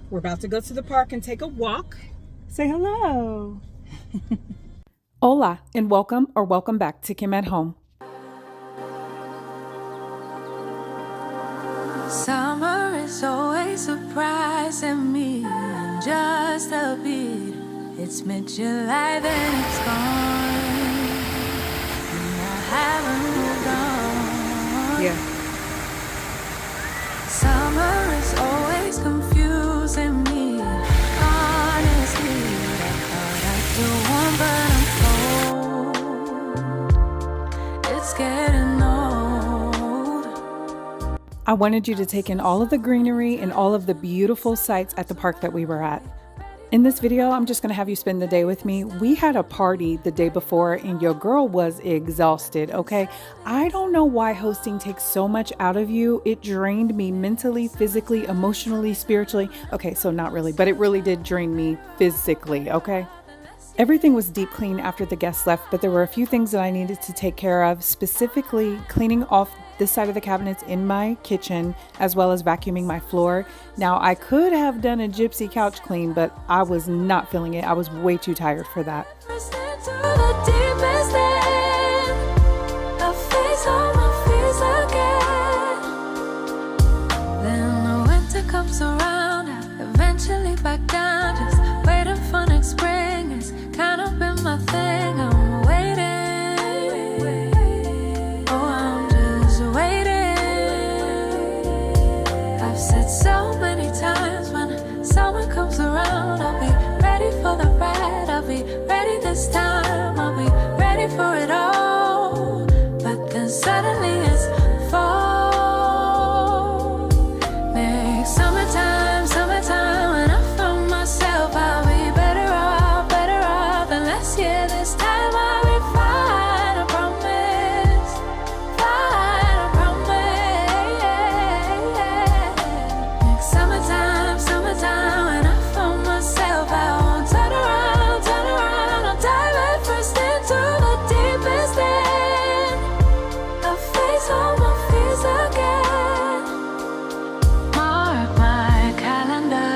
We're about to go to the park and take a walk. Say hello. Hola, and welcome or welcome back to Kim at Home. Summer is always surprising me in just a bit. It's mid-July, then it's gone, and I haven't moved on. Yeah. Summer is always confusing me. Honestly, I thought I'd do one, but I'm cold. It's getting old. I wanted you to take in all of the greenery and all of the beautiful sights at the park that we were at. In this video, I'm just going to have you spend the day with me. We had a party the day before and your girl was exhausted, okay? I don't know why hosting takes so much out of you. It drained me mentally, physically, emotionally, spiritually. Okay, so not really, but it really did drain me physically, okay? Everything was deep clean after the guests left, but there were a few things that I needed to take care of, specifically cleaning off this side of the cabinets in my kitchen, as well as vacuuming my floor. Now, I could have done a gypsy couch clean, but I was not feeling it. I was way too tired for that. Then the winter comes around, eventually back down, just waiting for next spring. It's kind of been my thing. I'm waiting. Oh, I'm just waiting. I've said so many times, when summer comes around, I'll be ready for the ride. I'll be ready this time. I'll be ready for it all. But then suddenly it's fall. Next summertime, when I found myself, I'll be better off than last year. This time I'll be fine, I promise. Fine, I promise. Next summertime, when I found myself, I won't turn around. I'll dive head first into the deepest end. I'll face all my fears again. Mark my calendar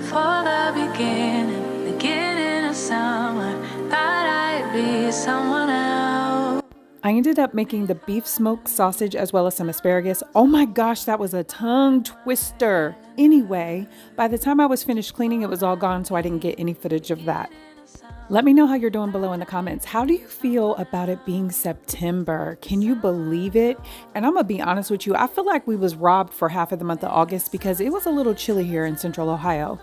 for the beginning of summer. Thought I'd be someone else. I ended up making the beef smoked sausage as well as some asparagus. Oh my gosh, that was a tongue twister. Anyway, by the time I was finished cleaning, it was all gone, so I didn't get any footage of that. Let me know how you're doing below in the comments. How do you feel about it being September? Can you believe it? And I'm gonna be honest with you, I feel like we was robbed for half of the month of August because it was a little chilly here in Central Ohio.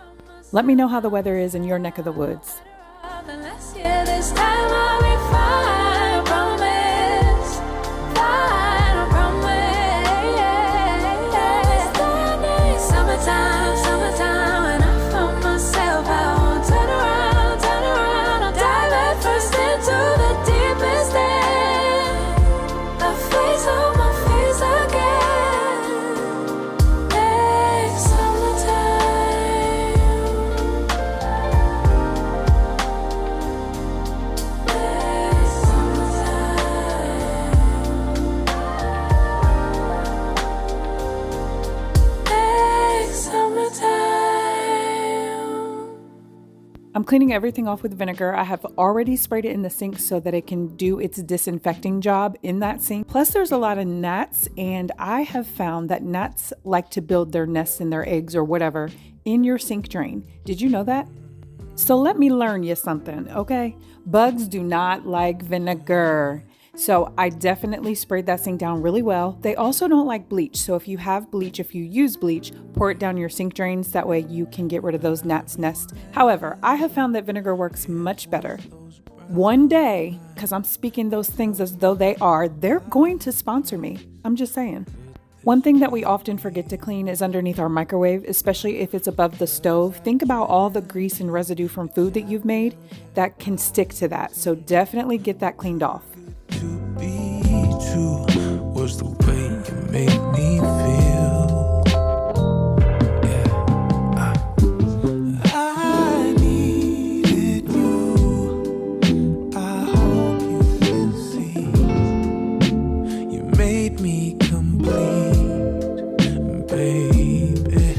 Let me know how the weather is in your neck of the woods. Last year, this time I'll be fine, I promise. Fine, I promise. Summertime, when I found myself, I won't turn around. I'll dive head first into the deepest end. I'll face all my fears again. Next summertime. Next summertime. I'm cleaning everything off with vinegar. I have already sprayed it in the sink so that it can do its disinfecting job in that sink. Plus there's a lot of gnats, and I have found that gnats like to build their nests and their eggs or whatever in your sink drain. Did you know that? So let me learn you something, okay? Bugs do not like vinegar. So I definitely sprayed that sink down really well. They also don't like bleach. So if you have bleach, if you use bleach, pour it down your sink drains. That way you can get rid of those gnats' nests. However, I have found that vinegar works much better. One day, because I'm speaking those things as though they are, they're going to sponsor me. I'm just saying. One thing that we often forget to clean is underneath our microwave, especially if it's above the stove. Think about all the grease and residue from food that you've made that can stick to that. So definitely get that cleaned off. To be true was the way you made me feel. Yeah, I needed you. I hope you can see. You made me complete, baby.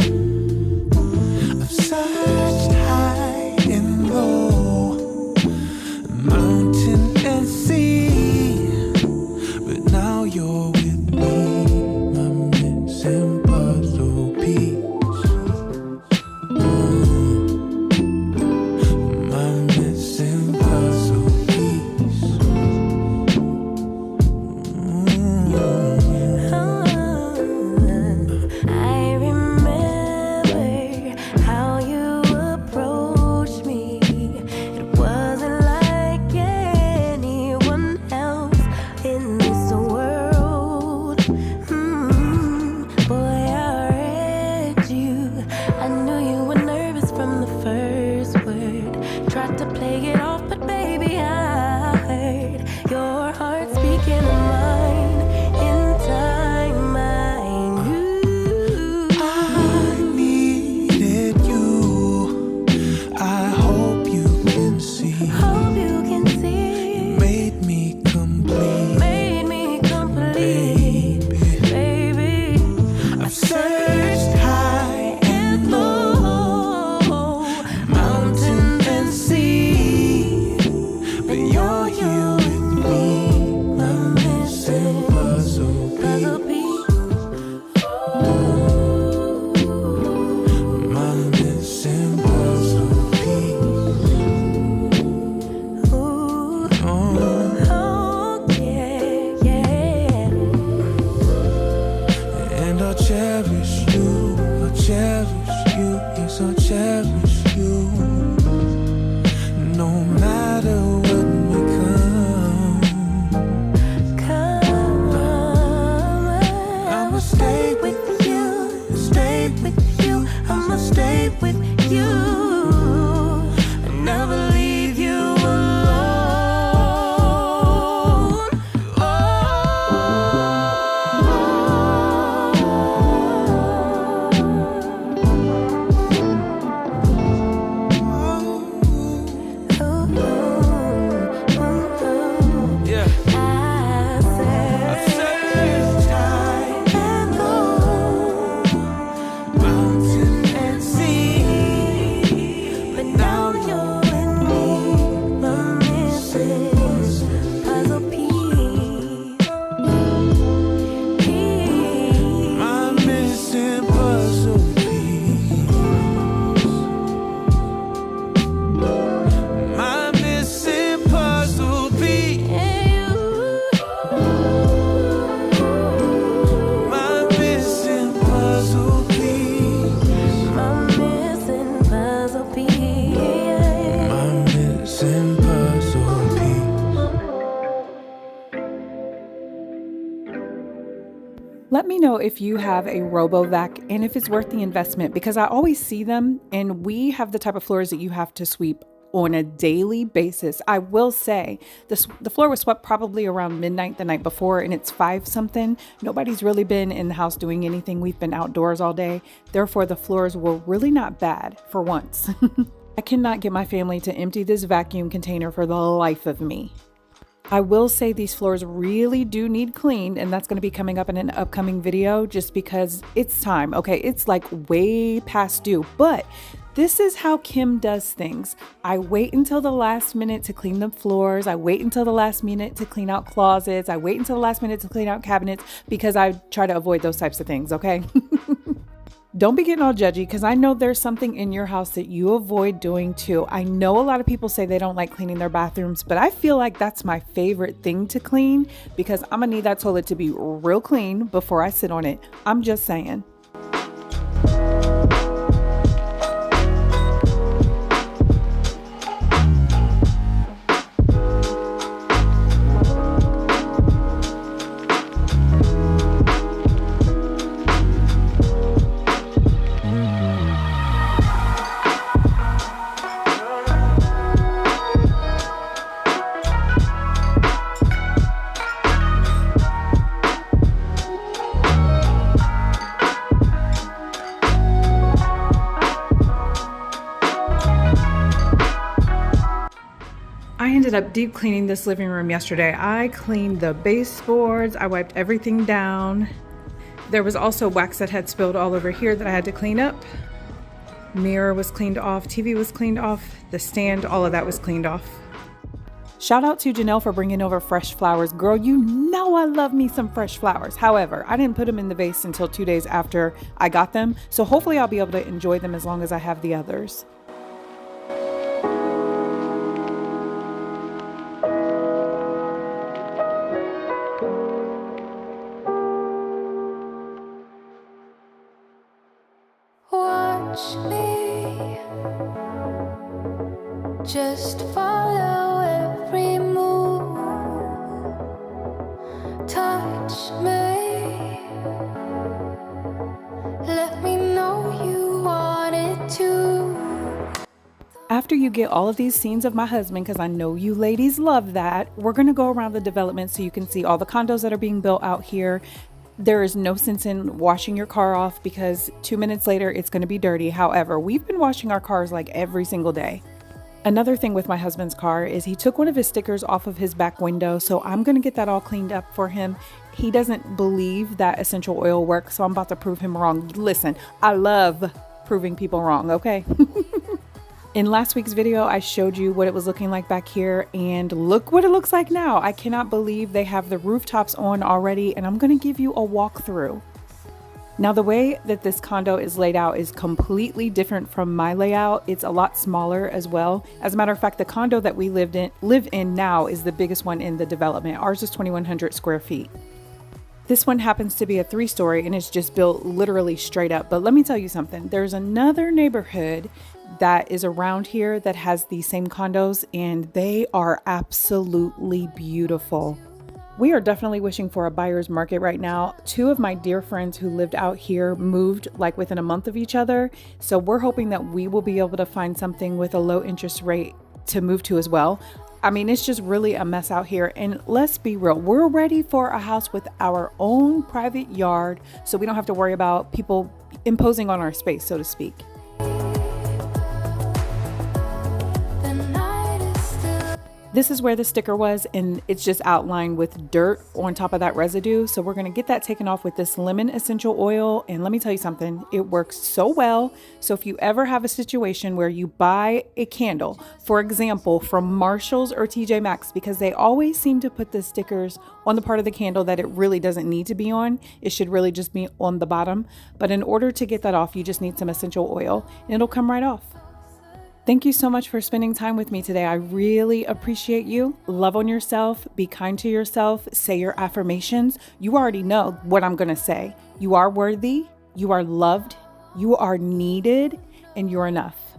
cherish you, yes, I'll cherish you. No matter what may come, I'ma stay with you, stay with you, I'ma stay with you, and never leave you alone. Let me know if you have a RoboVac and if it's worth the investment, because I always see them and we have the type of floors that you have to sweep on a daily basis. I will say the floor was swept probably around midnight the night before, and it's 5 something. Nobody's really been in the house doing anything. We've been outdoors all day. Therefore, the floors were really not bad for once. I cannot get my family to empty this vacuum container for the life of me. I will say these floors really do need cleaned, and that's going to be coming up in an upcoming video just because it's time. Okay, it's like way past due, but this is how Kim does things. I wait until the last minute to clean the floors. I wait until the last minute to clean out closets. I wait until the last minute to clean out cabinets because I try to avoid those types of things, okay? Don't be getting all judgy, because I know there's something in your house that you avoid doing too. I know a lot of people say they don't like cleaning their bathrooms, but I feel like that's my favorite thing to clean because I'm gonna need that toilet to be real clean before I sit on it. I'm just saying. I ended up deep cleaning this living room yesterday. I cleaned the baseboards, I wiped everything down. There was also wax that had spilled all over here that I had to clean up. Mirror was cleaned off, TV was cleaned off, the stand, all of that was cleaned off. Shout out to Janelle for bringing over fresh flowers. Girl, you know I love me some fresh flowers. However, I didn't put them in the vase until 2 days after I got them, so hopefully I'll be able to enjoy them as long as I have the others. Watch me, just follow every move. Touch me, let me know you wanted to. After you get all of these scenes of my husband, because I know you ladies love that, we're going to go around the development so you can see all the condos that are being built out here. There is no sense in washing your car off because 2 minutes later it's going to be dirty. However, we've been washing our cars like every single day. Another thing with my husband's car is he took one of his stickers off of his back window, so I'm going to get that all cleaned up for him. He doesn't believe that essential oil works, so I'm about to prove him wrong. Listen, I love proving people wrong, okay? In last week's video, I showed you what it was looking like back here, and look what it looks like now. I cannot believe they have the rooftops on already, and I'm going to give you a walkthrough. Now, the way that this condo is laid out is completely different from my layout. It's a lot smaller as well. As a matter of fact, the condo that we live in now is the biggest one in the development. Ours is 2,100 square feet. This one happens to be a 3-story and it's just built literally straight up. But let me tell you something. There's another neighborhood that is around here that has these same condos, and they are absolutely beautiful. We are definitely wishing for a buyer's market right now. 2 of my dear friends who lived out here moved like within a month of each other. So we're hoping that we will be able to find something with a low interest rate to move to as well. I mean, it's just really a mess out here. And let's be real, we're ready for a house with our own private yard so we don't have to worry about people imposing on our space, so to speak. This is where the sticker was, and it's just outlined with dirt on top of that residue. So we're gonna get that taken off with this lemon essential oil. And let me tell you something, it works so well. So if you ever have a situation where you buy a candle, for example, from Marshalls or TJ Maxx, because they always seem to put the stickers on the part of the candle that it really doesn't need to be on. It should really just be on the bottom. But in order to get that off, you just need some essential oil and it'll come right off. Thank you so much for spending time with me today. I really appreciate you. Love on yourself. Be kind to yourself. Say your affirmations. You already know what I'm going to say. You are worthy. You are loved. You are needed. And you're enough.